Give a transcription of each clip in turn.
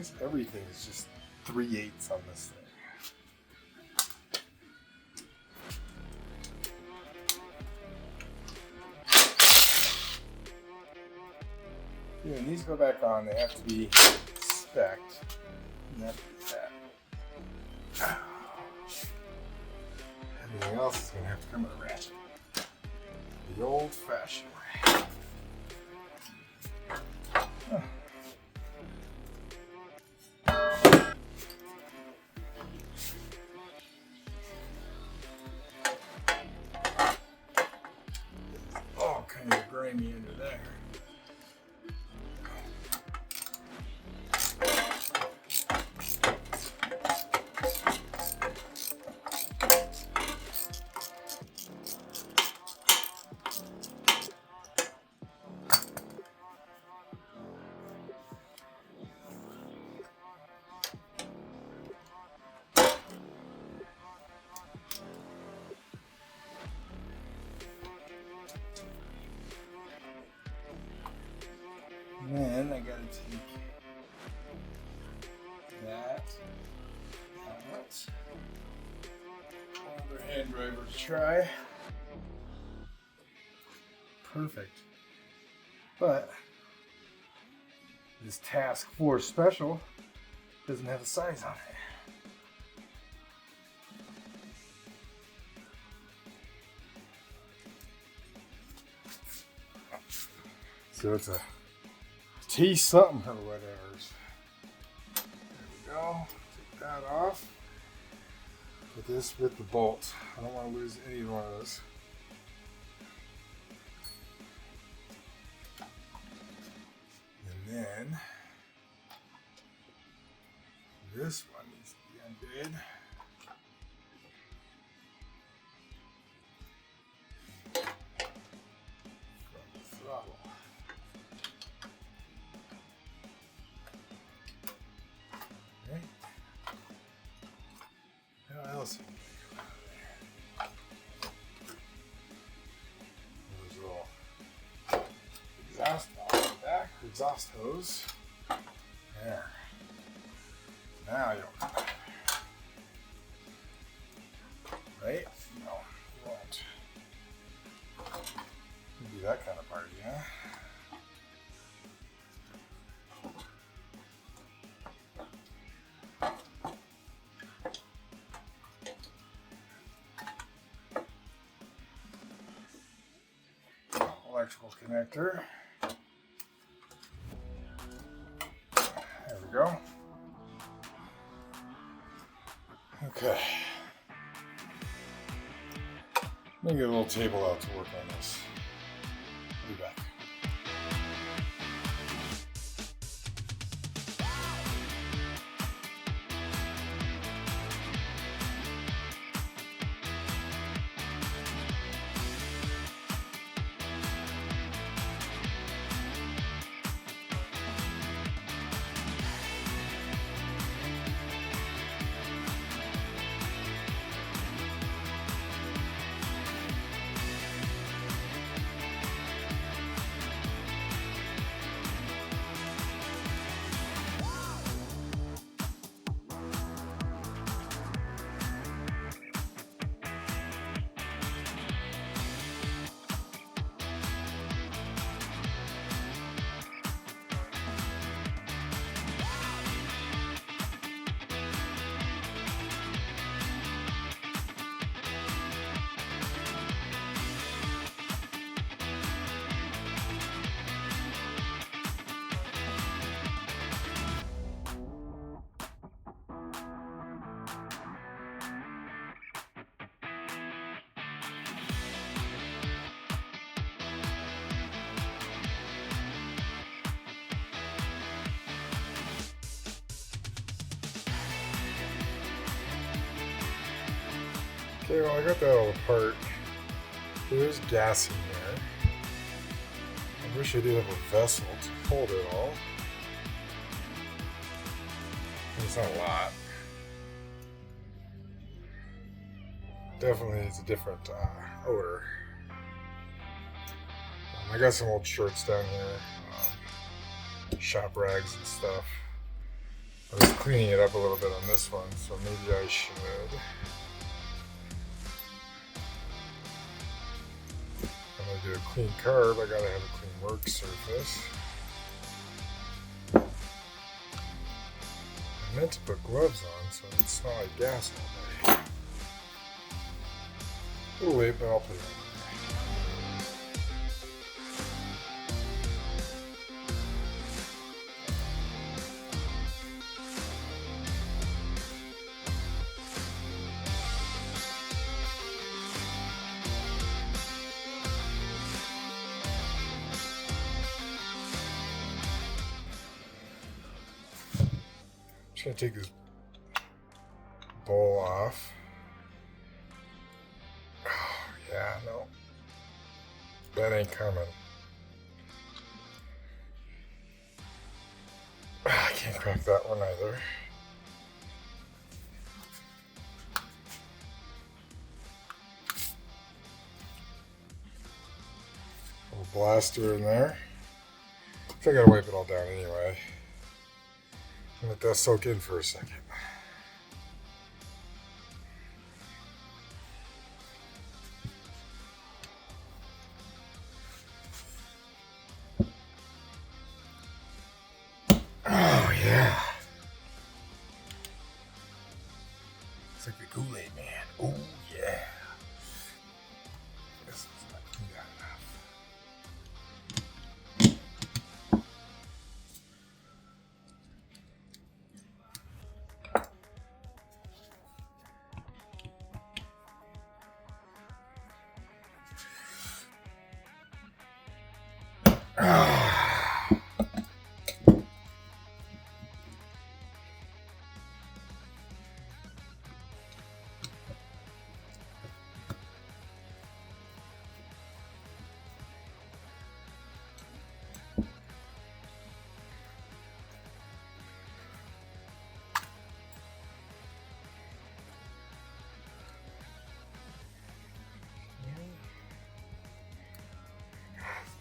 guess everything is just 3/8 on this thing. Yeah, when these go back on, they have to be spec'd. And that's that. Everything else is going to have to come with a ratchet. The old-fashioned way. All kinds of grimy under there. And then I gotta take that out. Another hand driver to try. Perfect. But this Task Force Special doesn't have a size on it. So it's a T something or whatever. There we go. Take that off. Put this with the bolt. I don't want to lose any one of those. And then this one needs to be undid. From the throttle. Okay. What else? There's a little exhaust valve back, exhaust hose. There. Now you don't. Right? No, you won't. You do that kind of party, huh? Electrical connector. There we go. Okay. Let me get a little table out to work on this. I'll be back. Okay, well, I got that all apart. There's gas in there. I wish I did have a vessel to hold it all. It's not a lot. Definitely it's a different odor. I got some old shirts down here, shop rags and stuff. I was cleaning it up a little bit on this one, so maybe I should. I'm going to do a clean curb. I gotta have a clean work surface. I meant to put gloves on so it smell like gas all day. A little late, but I'll put it on. I'm just gonna take this bowl off. Oh, yeah, no. That ain't coming. I can't crack that one either. Little blaster in there. So I gotta wipe it all down anyway. Let that soak in for a second. Oh yeah. It's like the Kool-Aid man. Oh yeah. This is not clean enough.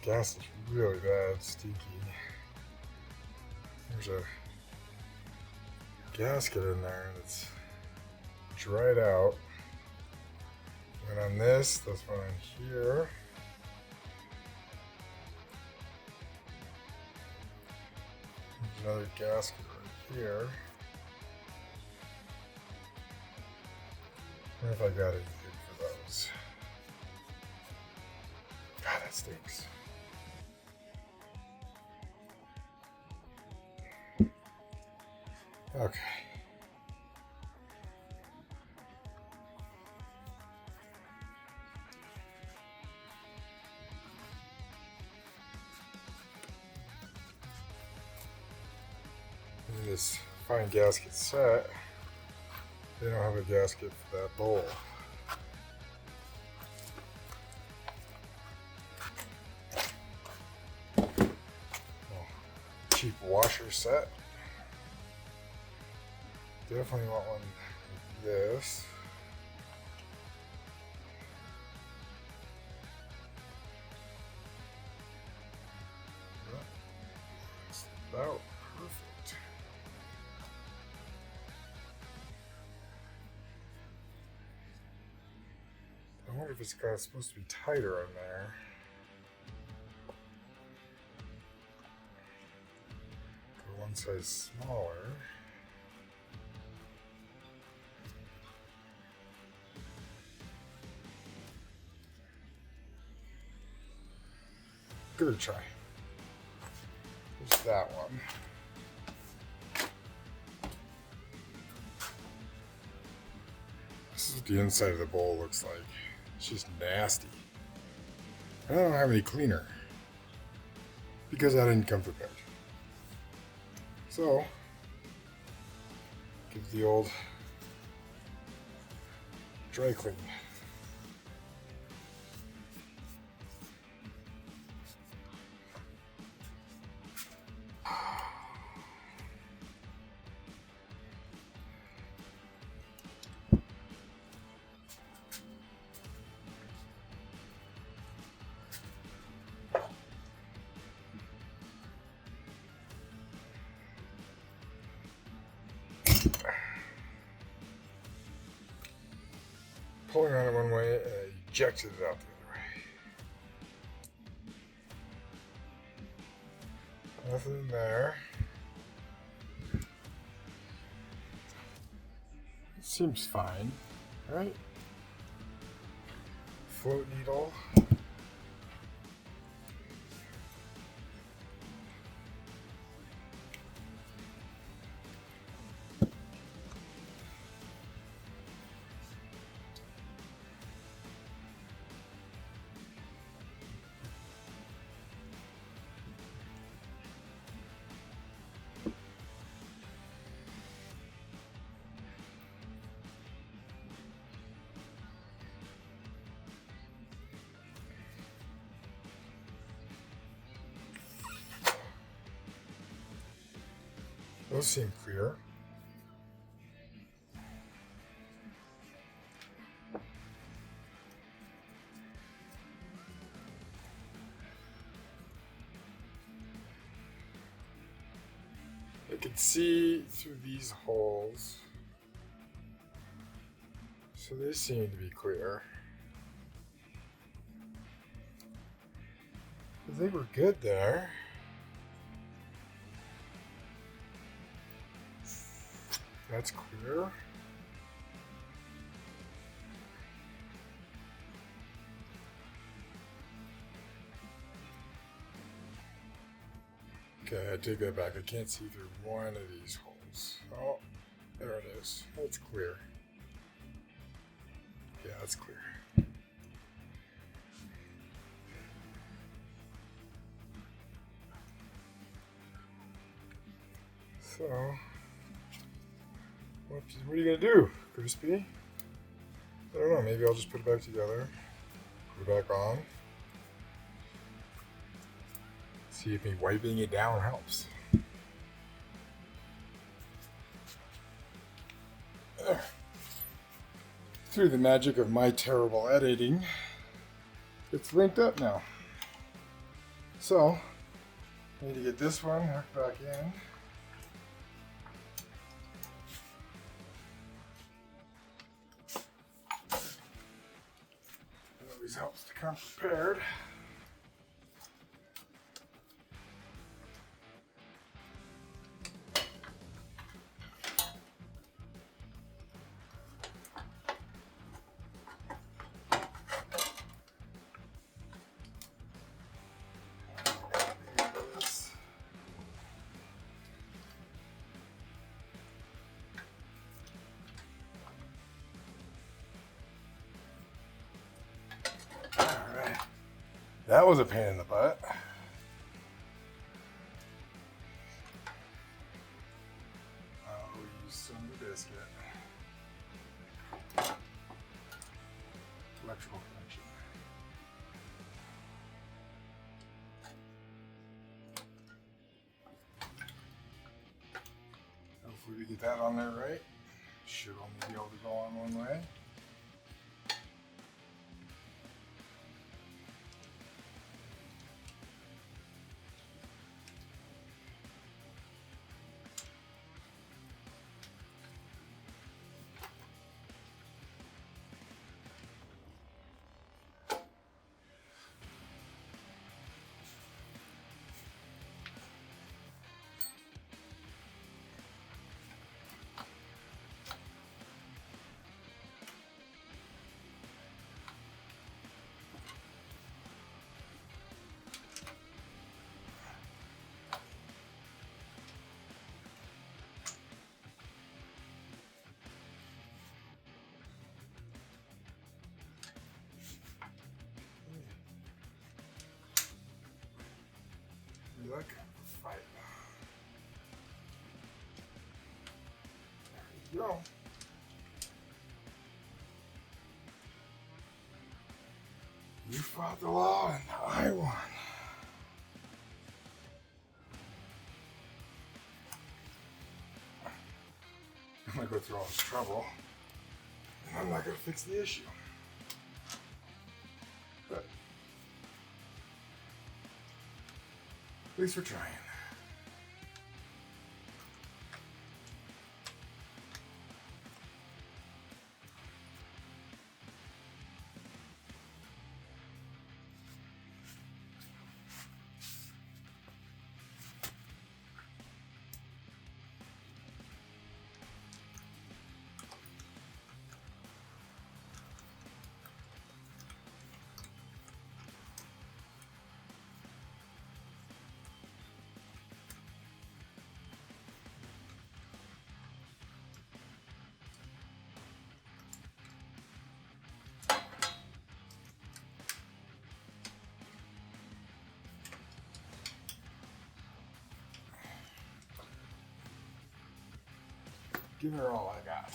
Gas is really bad, stinky. There's a gasket in there that's dried out. And on this one on here. There's another gasket right here. I wonder if I got anything for those. God, that stinks. Okay. In this fine gasket set, they don't have a gasket for that bowl. Oh, cheap washer set. Definitely want one like this. That's about perfect. I wonder if it's supposed to be tighter on there. Go one size smaller. Give it a try. There's that one. This is what the inside of the bowl looks like. It's just nasty. I don't have any cleaner because I didn't come prepared. So, give the old dry clean. pulling on it one way and I ejected it out the other way. Nothing in there. It seems fine, right? Float needle. Those seem clear. I can see through these holes, so they seem to be clear. They were good there. That's clear. Okay, I take that back. I can't see through one of these holes. Oh, there it is. That's clear. Yeah, that's clear. So, what are you gonna do, Crispy? I don't know. Maybe I'll just put it back together. Put it back on. See if me wiping it down helps. There. Through the magic of my terrible editing, it's linked up now. So, I need to get this one hooked back in. It always helps to come prepared. That was a pain in the butt. I'll use some biscuit. Electrical connection. Hopefully we get that on there right. Should only be able to go on one way. Look, fight. There you go. You fought the law and I won. I'm gonna go through all this trouble and I'm not gonna fix the issue. But at least we're trying. give her all I got.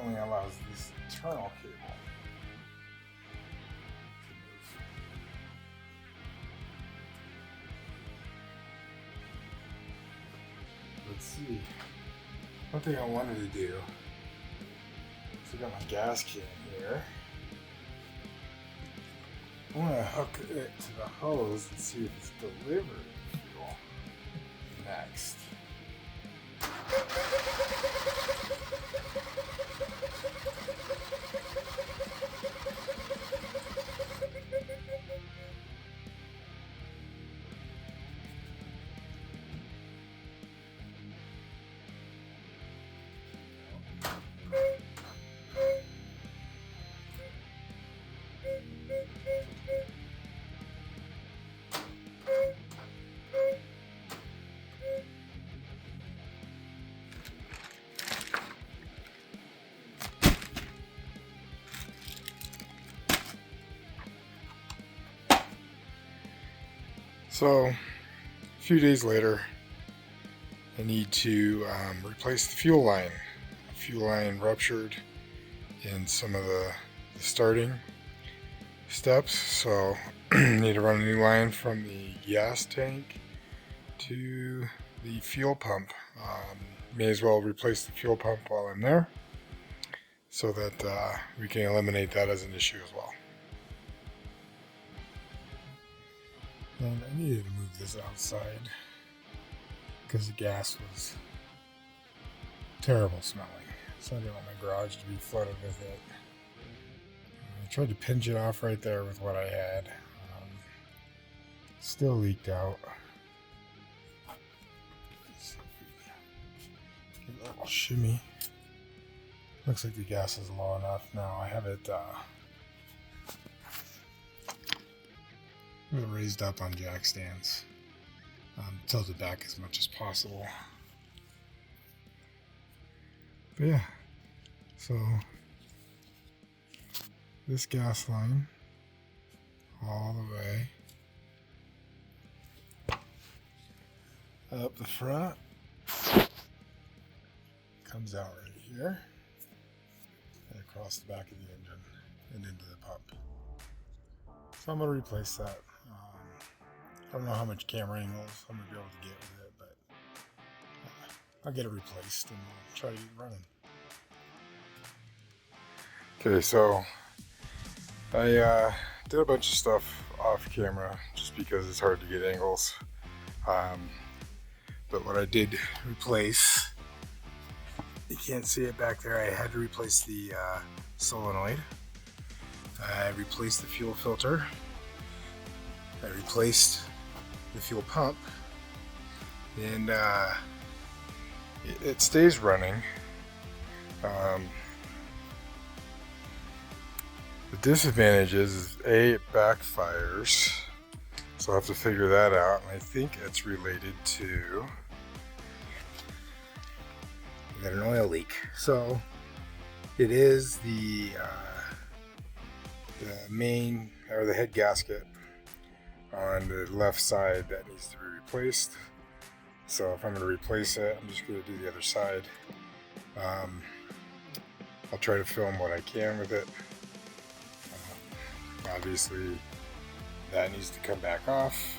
Only allows this internal cable to move. Let's see. One thing I wanted to do is I got my gas can here. I want to hook it to the hose and see if it's delivering fuel next. So, a few days later, I need to replace the fuel line. The fuel line ruptured in some of the starting steps, so I need to run a new line from the gas tank to the fuel pump. May as well replace the fuel pump while I'm there, so that we can eliminate that as an issue as well. And I needed to move this outside because the gas was terrible smelling, so I didn't want my garage to be flooded with it. I tried to pinch it off right there with what I had. Still leaked out. Give it a little shimmy. Looks like the gas is low enough now. I have it raised up on jack stands, tilted back as much as possible. But yeah, so this gas line all the way up the front comes out right here and across the back of the engine and into the pump. So I'm going to replace that. I don't know how much camera angles I'm going to be able to get with it, but I'll get it replaced and we'll try to get it running. Okay, so I did a bunch of stuff off camera just because it's hard to get angles. But what I did replace, you can't see it back there, I had to replace the solenoid. I replaced the fuel filter. I replaced the fuel pump, and it stays running. The disadvantage is it backfires, so I'll have to figure that out. And I think it's related to an oil leak. So it is the main, or the head gasket on the left side that needs to be replaced. So if I'm going to replace it, I'm just going to do the other side. I'll try to film what I can with it. Obviously that needs to come back off.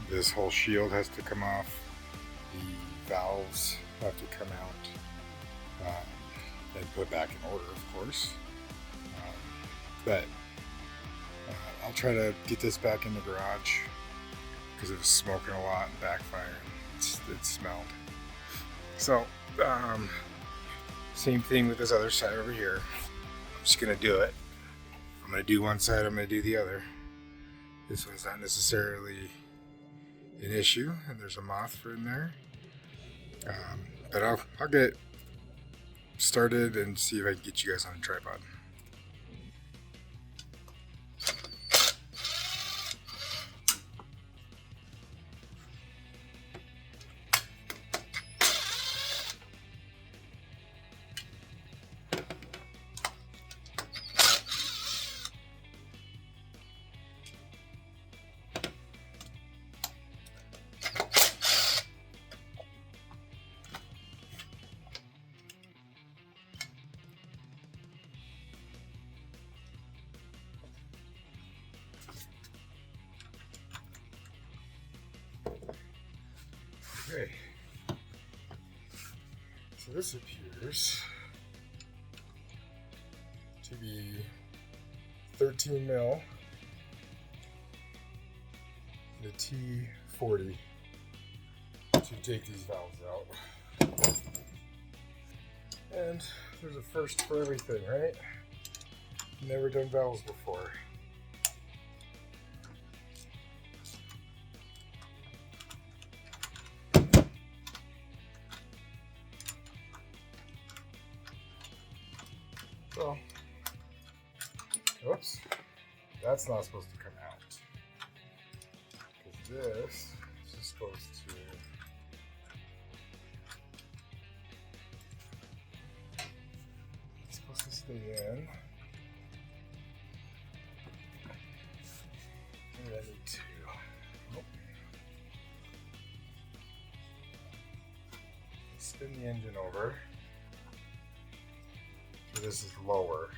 This whole shield has to come off. The valves have to come out and put back in order, of course. But I'll try to get this back in the garage because it was smoking a lot and backfiring. It smelled. So Same thing with this other side over here. I'm just gonna do it. I'm gonna do one side, I'm gonna do the other. This one's not necessarily an issue, and there's a moth for in there. But I'll get started and see if I can get you guys on a tripod. Okay, so this appears to be 13 mil and a T40 to take these valves out. And there's a first for everything, right? Never done valves before. So, whoops, that's not supposed to come out, because this is just supposed to stay in. Maybe I need to. Nope. Spin the engine over. So this is lower.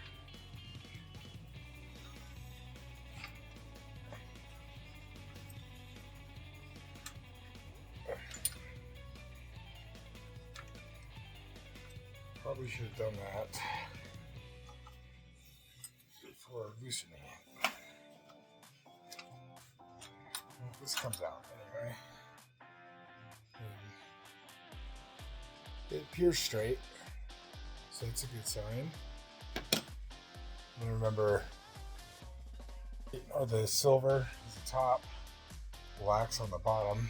Probably should have done that before loosening it. Well, this comes out anyway. It appears straight, so that's a good sign. And remember, the silver is the top, black's on the bottom.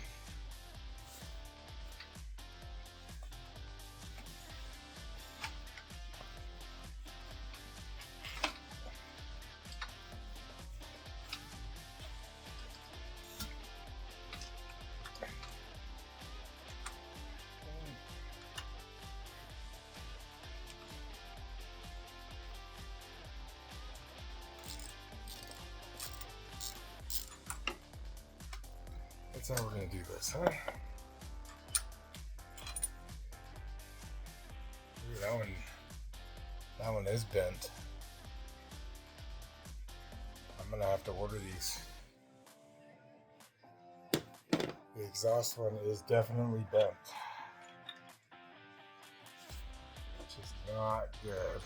That's how we're going to do this, huh? Ooh, that one is bent. I'm going to have to order these. The exhaust one is definitely bent, which is not good.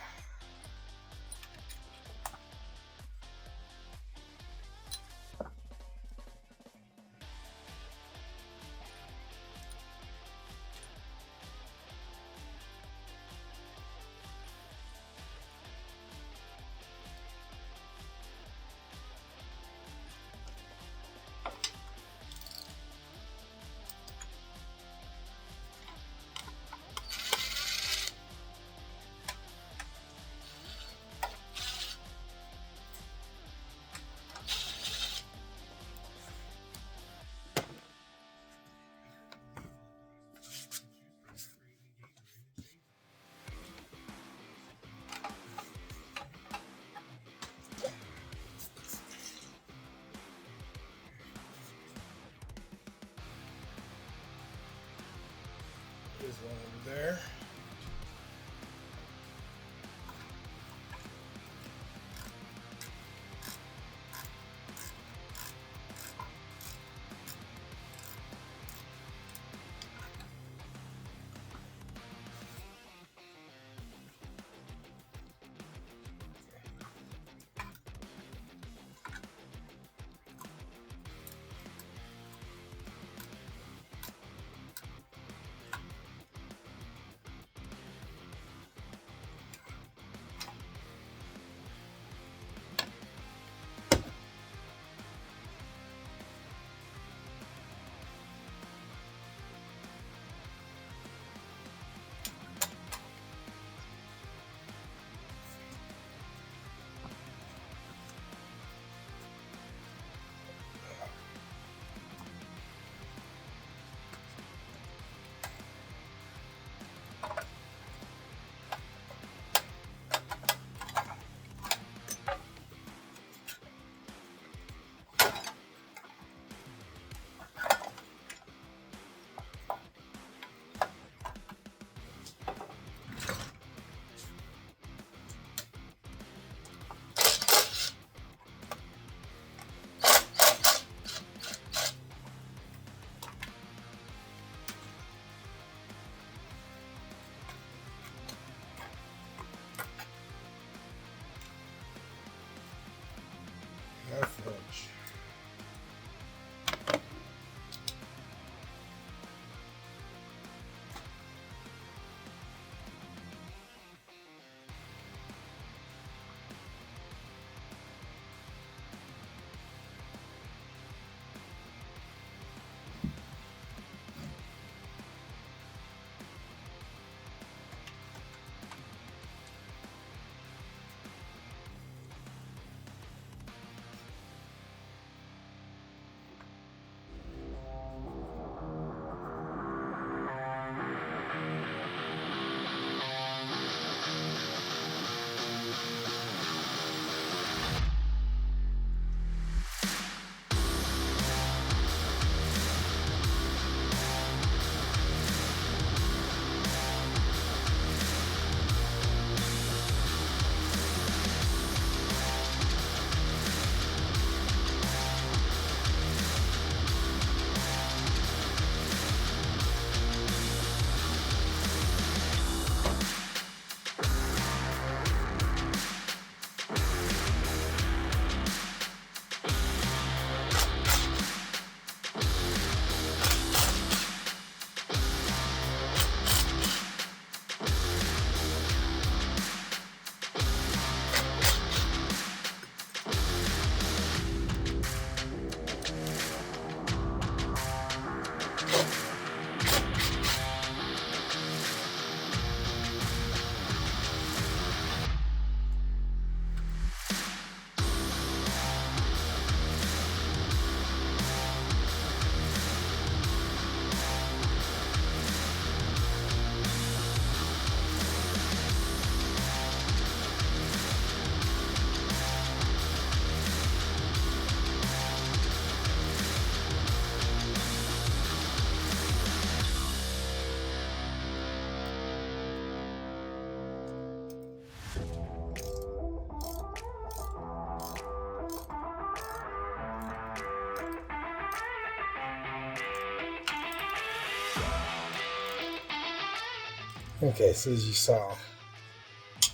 Okay, so as you saw,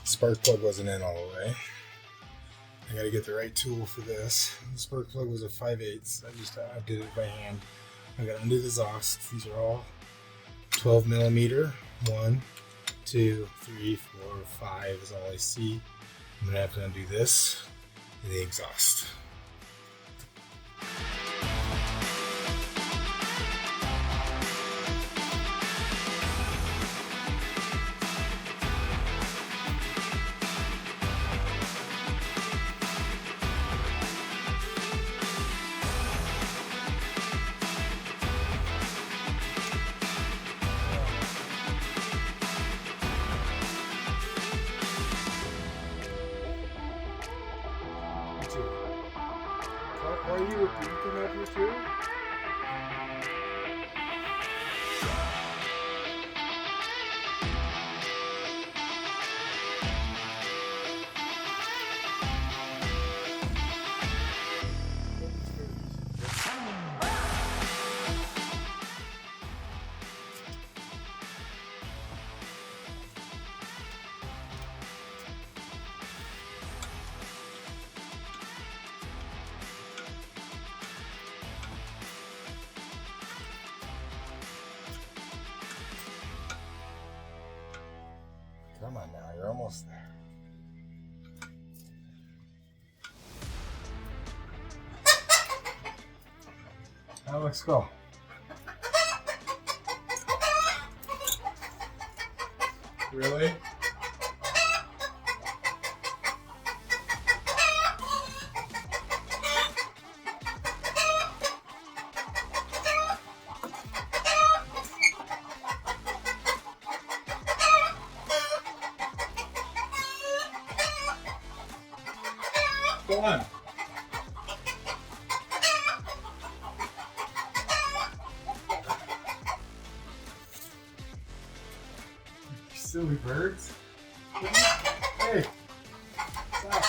spark plug wasn't in all the way. I gotta get the right tool for this. The spark plug was a 5/8. I did it by hand. I got to undo the exhaust. These are all 12 millimeter. 1, 2, 3, 4, 5 is all I see. I'm gonna have to undo this and the exhaust. Why are you coming up here too? Come on now, you're almost there. Alex, go. Really? Go on. You silly birds. Hey. Stop.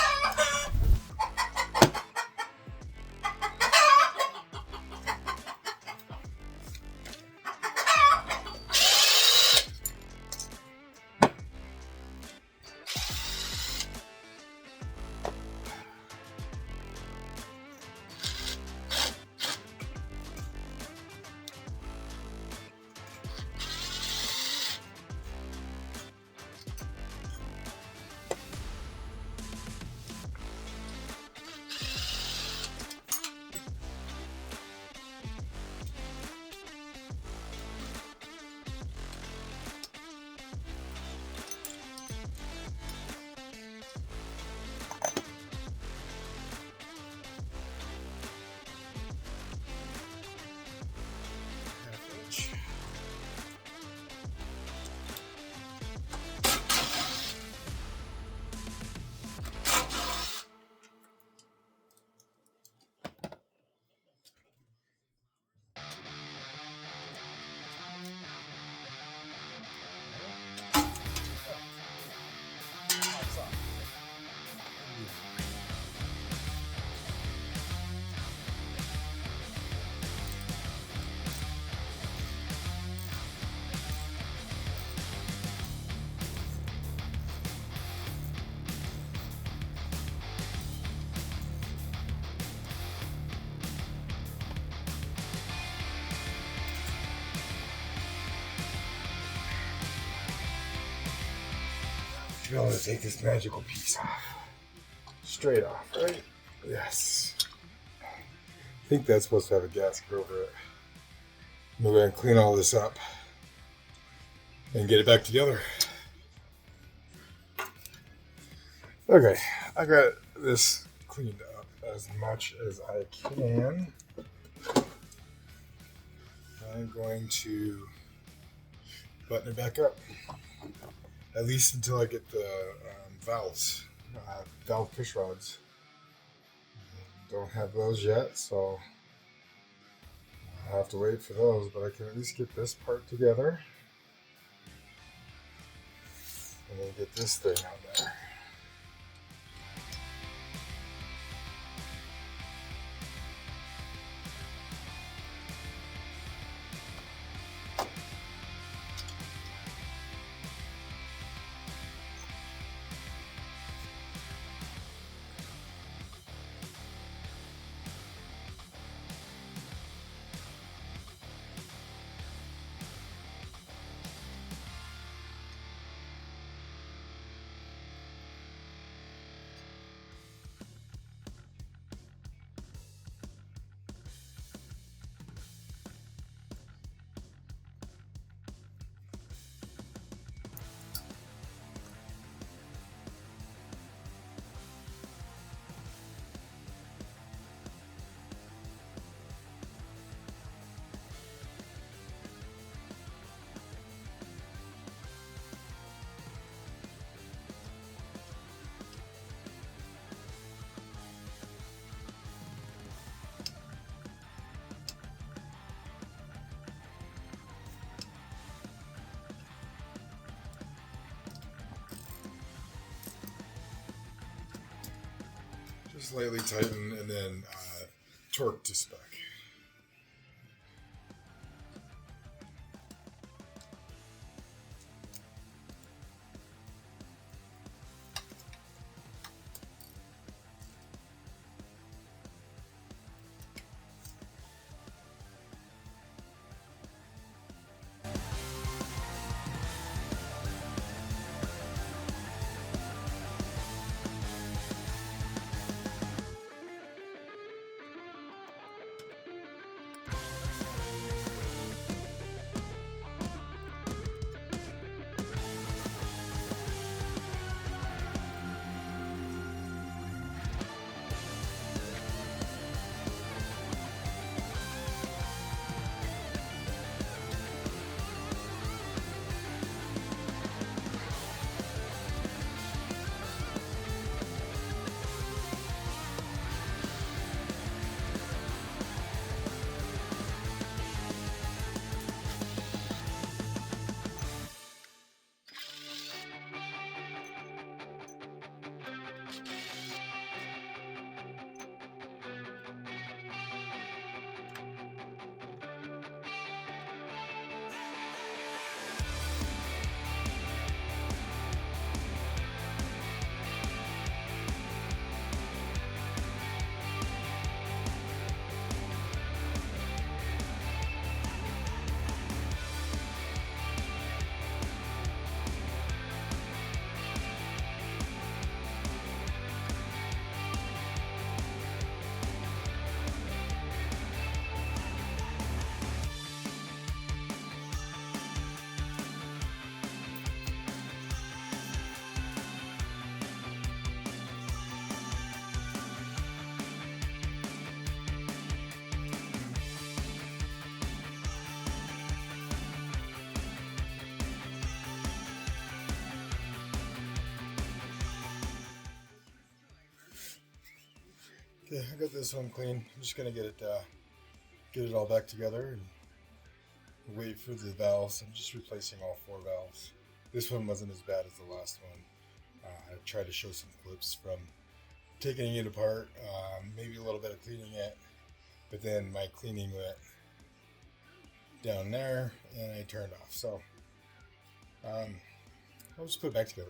Be able to take this magical piece off. Straight off, right? Yes. I think that's supposed to have a gasket over it. I'm going to clean all this up and get it back together. Okay, I got this cleaned up as much as I can. I'm going to button it back up. At least until I get the valves, valve fish rods. Don't have those yet, so I'll have to wait for those, but I can at least get this part together. And then get this thing out there. Just lightly tighten and then torque to spec. Okay, I got this one clean. I'm just gonna get it all back together and wait for the valves. I'm just replacing all 4 valves. This one wasn't as bad as the last one. I tried to show some clips from taking it apart, maybe a little bit of cleaning it, but then my cleaning went down there and I turned off. So I'll just put it back together.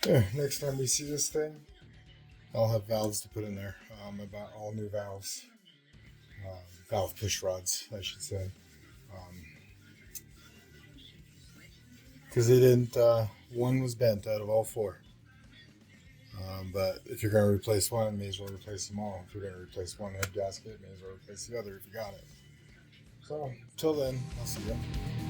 There, next time we see this thing, I'll have valves to put in there. I bought all new valves, valve push rods, I should say, because they didn't. One was bent out of all 4. But if you're going to replace one, may as well replace them all. If you're going to replace one head gasket, may as well replace the other if you got it. So, till then, I'll see you.